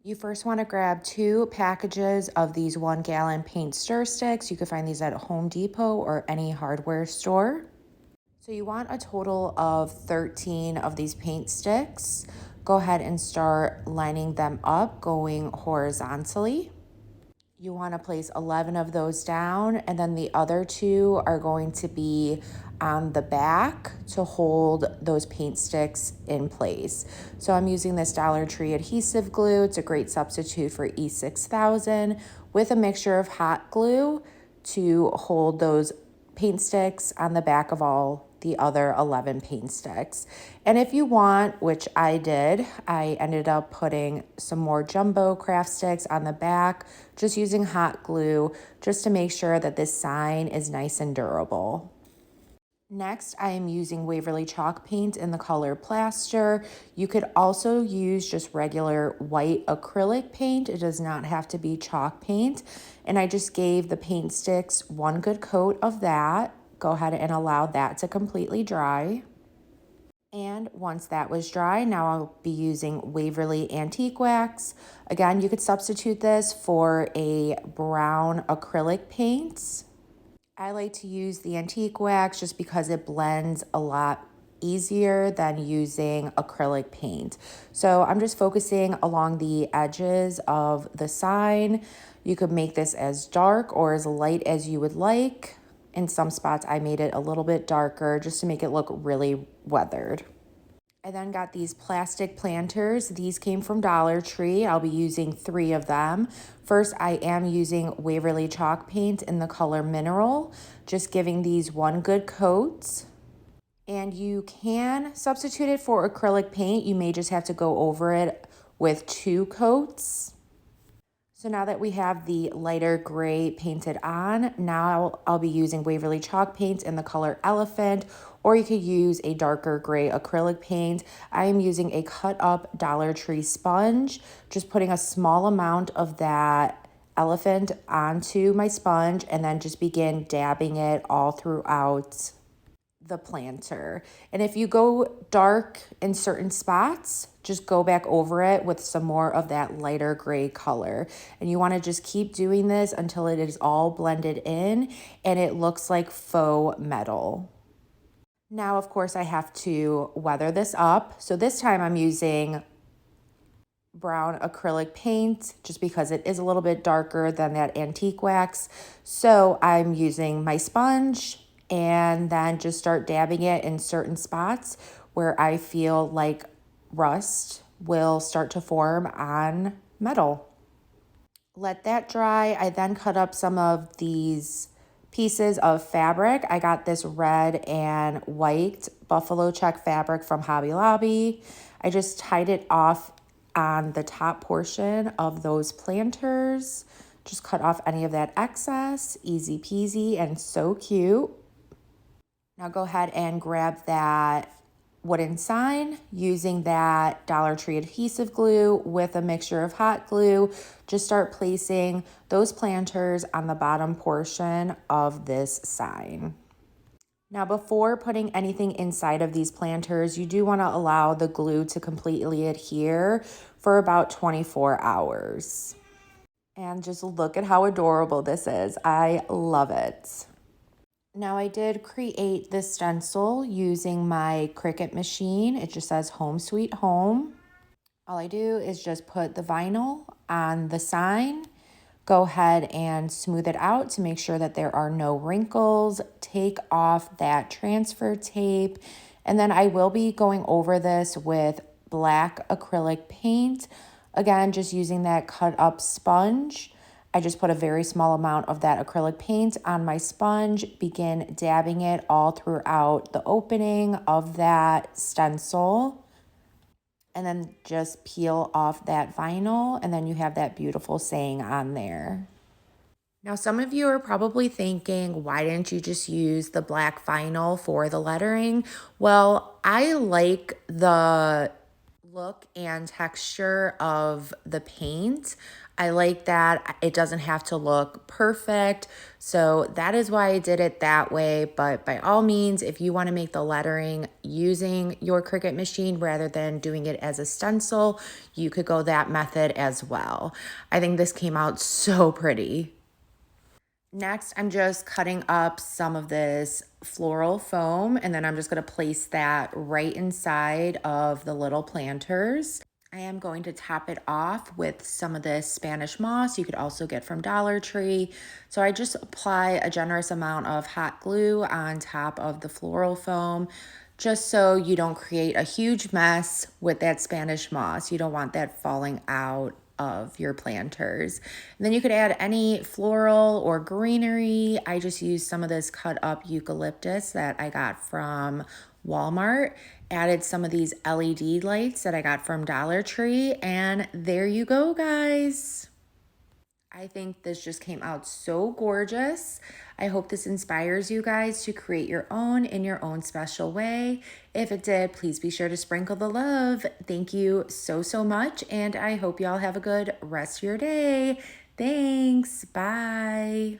You first want to grab 2 packages of these 1 gallon paint stir sticks. You can find these at Home Depot or any hardware store. So you want a total of 13 of these paint sticks. Go ahead and start lining them up, going horizontally. You want to place 11 of those down, and then the other 2 are going to be on the back to hold those paint sticks in place. So I'm using this Dollar Tree adhesive glue. It's a great substitute for E6000 with a mixture of hot glue to hold those paint sticks on the back of all the other 11 paint sticks. And if you want, which I did, I ended up putting some more jumbo craft sticks on the back, just using hot glue, just to make sure that this sign is nice and durable. Next, I am using Waverly chalk paint in the color Plaster. You could also use just regular white acrylic paint. It does not have to be chalk paint. And I just gave the paint sticks 1 good coat of that. Go ahead and allow that to completely dry. And once that was dry, now I'll be using Waverly Antique Wax. Again, you could substitute this for a brown acrylic paint. I like to use the antique wax just because it blends a lot easier than using acrylic paint. So I'm just focusing along the edges of the sign. You could make this as dark or as light as you would like. In some spots, I made it a little bit darker just to make it look really weathered. I then got these plastic planters. These came from Dollar Tree. I'll be using 3 of them. First, I am using Waverly chalk paint in the color Mineral, just giving these 1 good coat. And you can substitute it for acrylic paint. You may just have to go over it with 2 coats. So now that we have the lighter gray painted on, now I'll be using Waverly chalk paint in the color Elephant, or you could use a darker gray acrylic paint. I am using a cut up Dollar Tree sponge, just putting a small amount of that Elephant onto my sponge and then just begin dabbing it all throughout the planter. And if you go dark in certain spots, just go back over it with some more of that lighter gray color. And you want to just keep doing this until it is all blended in and it looks like faux metal. Now, of course, I have to weather this up. So this time I'm using brown acrylic paint just because it is a little bit darker than that antique wax. So I'm using my sponge and then just start dabbing it in certain spots where I feel like rust will start to form on metal. Let that dry. I then cut up some of these pieces of fabric. I got this red and white buffalo check fabric from Hobby Lobby. I just tied it off on the top portion of those planters. Just cut off any of that excess. Easy peasy and so cute. Now go ahead and grab that wooden sign using that Dollar Tree adhesive glue with a mixture of hot glue. Just start placing those planters on the bottom portion of this sign. Now, before putting anything inside of these planters, you do want to allow the glue to completely adhere for about 24 hours. And just look at how adorable this is. I love it. Now I did create this stencil using my Cricut machine. It just says Home Sweet Home. All I do is just put the vinyl on the sign, go ahead and smooth it out to make sure that there are no wrinkles, take off that transfer tape, and then I will be going over this with black acrylic paint. Again, just using that cut up sponge. I just put a very small amount of that acrylic paint on my sponge, begin dabbing it all throughout the opening of that stencil, and then just peel off that vinyl, and then you have that beautiful saying on there. Now, some of you are probably thinking, why didn't you just use the black vinyl for the lettering? Well, I like the look and texture of the paint. I like that it doesn't have to look perfect. So that is why I did it that way. But by all means, if you want to make the lettering using your Cricut machine rather than doing it as a stencil, you could go that method as well. I think this came out so pretty. Next, I'm just cutting up some of this floral foam, and then I'm just going to place that right inside of the little planters. I am going to top it off with some of this Spanish moss you could also get from Dollar Tree. So I just apply a generous amount of hot glue on top of the floral foam, just so you don't create a huge mess with that Spanish moss. You don't want that falling out of your planters. And then you could add any floral or greenery. I just used some of this cut up eucalyptus that I got from Walmart, added some of these LED lights that I got from Dollar Tree, and there you go, guys. I think this just came out so gorgeous. I hope this inspires you guys to create your own in your own special way. If it did, please be sure to sprinkle the love. Thank you so, so much, and I hope y'all have a good rest of your day. Thanks. Bye.